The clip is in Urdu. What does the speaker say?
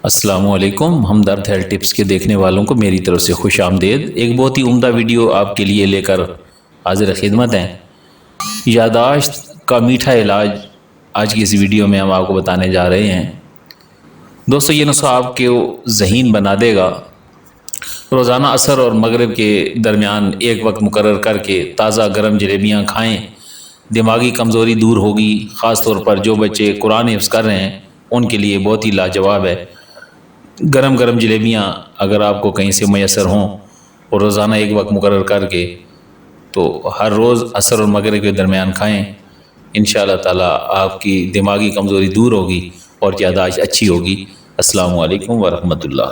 السلام علیکم، ہمدرد ہیلتھ ٹپس کے دیکھنے والوں کو میری طرف سے خوش آمدید۔ ایک بہت ہی عمدہ ویڈیو آپ کے لیے لے کر حاضر خدمت ہیں۔ یادداشت کا میٹھا علاج آج کی اس ویڈیو میں ہم آپ کو بتانے جا رہے ہیں۔ دوستو، یہ نسخہ آپ کے ذہین بنا دے گا۔ روزانہ عصر اور مغرب کے درمیان ایک وقت مقرر کر کے تازہ گرم جلیبیاں کھائیں، دماغی کمزوری دور ہوگی۔ خاص طور پر جو بچے قرآن حفظ کر رہے ہیں ان کے لیے بہت ہی لاجواب ہے۔ گرم گرم جلیبیاں اگر آپ کو کہیں سے میسر ہوں اور روزانہ ایک وقت مقرر کر کے تو ہر روز عصر اور مغرب کے درمیان کھائیں، انشاءاللہ تعالی آپ کی دماغی کمزوری دور ہوگی اور یادداشت اچھی ہوگی۔ السلام علیکم ورحمۃ اللہ۔